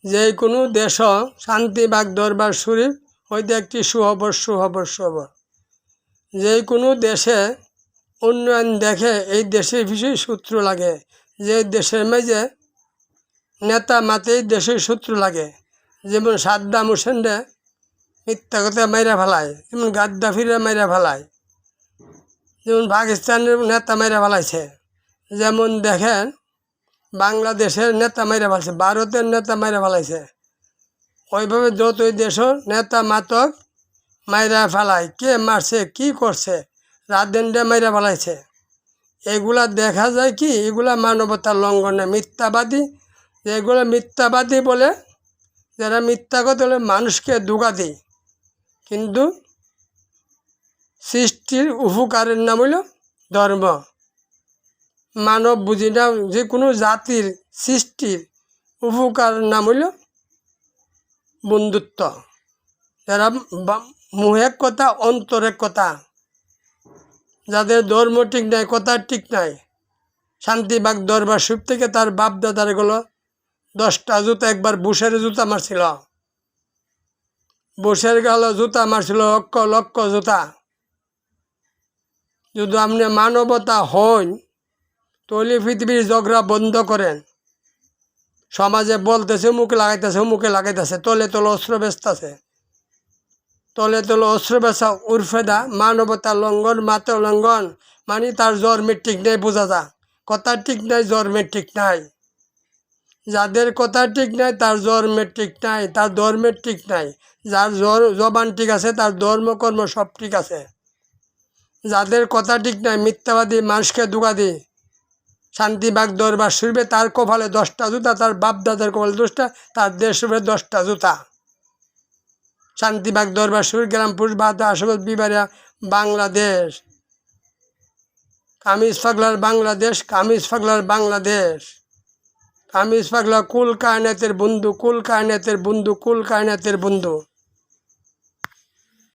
যে কোনো দেশ শান্তিবাগ দরবার শরীফ হইতে একটি সুখবর। যে কোনো দেশে উন্নয়ন দেখে এই দেশের বিষয়ে শত্রু লাগে। যে দেশের মাঝে নেতা মাতেই দেশের শত্রু লাগে। যেমন সাদ্দাম হোসেনরে মিথ্যা কথা মাইরা ফেলায়, যেমন গাদ্দাফিরে মাইরা ফেলায়, যেমন পাকিস্তানের নেতা মাইরা ফেলাইছে। যেমন দেখেন বাংলাদেশের নেতা মাইরা ফেলাইছে, ভারতের নেতা মাইরা ফেলাইছে। ওইভাবে যতই দেশের নেতা মাতক মাইরা ফেলায়। কে মারছে, কি করছে, রাজেন্দ্রে মাইরা ফেলাইছে। এগুলা দেখা যায় কি, এগুলা মানবতার লঙ্ঘনে মিথ্যাবাদী। যেগুলো মিথ্যাবাদী বলে, যারা মিথ্যা কথা বলে মানুষকে ধোঁকা দেয়, কিন্তু সৃষ্টির উপকারের নাম হইল ধর্ম। মানব বুঝি না, যে কোনো জাতির সৃষ্টির উপকারের নাম হইল বন্ধুত্ব। যারা মুহের কথা অন্তরের কথা, যাদের ধর্ম ঠিক নাই, কথা ঠিক নাই। শান্তিবাগ দরবার শরীফ থেকে তার বাপ দাদার গুলো 10টা জুতা, একবার বুশের জুতা মারছিল, বুশের গেল জুতা মারছিল, লক্ষ লক্ষ জুতা। যদি আপনি মানবতা হন, তাহলে পৃথিবীর ঝগড়া বন্ধ করেন। সমাজে বলতেছে মুখে লাগাইতেছে, তলে অস্ত্র বেচতেছে, তলে অস্ত্র বেচা উর্ফেদা মানবতা লঙ্ঘন, মাতে লঙ্ঘন। মানে তার জন্মের ঠিক নাই, বোঝা যা, কথা ঠিক নাই, জন্মের ঠিক নাই। যাদের কথা ঠিক নাই তার জন্মের ঠিক নাই, তার ধর্মের ঠিক নাই। যার জবান ঠিক আছে তার ধর্মকর্ম সব ঠিক আছে। যাদের কথা ঠিক নাই, মিথ্যাবাদী, মানুষকে ধোঁকা দিয়ে শান্তিবাগ দরবার শরীফে তার কপালে 10টা জুতা, তার বাপ দাদার কপালে 10টা, তার দেশে 10টা জুতা। শান্তিবাগ দরবার শরীফ, গ্রামপুর, বাদা, আশুগঞ্জ, বিবারিয়া, বাংলাদেশ। কামিজ পাগলার বাংলাদেশ, কামিজ পাগলার বাংলাদেশ। কামিজ পাগলা কুল কায়নাতের বন্ধু, কুল কায়নাতের বন্ধু, কুল কায়নাতের বন্ধু।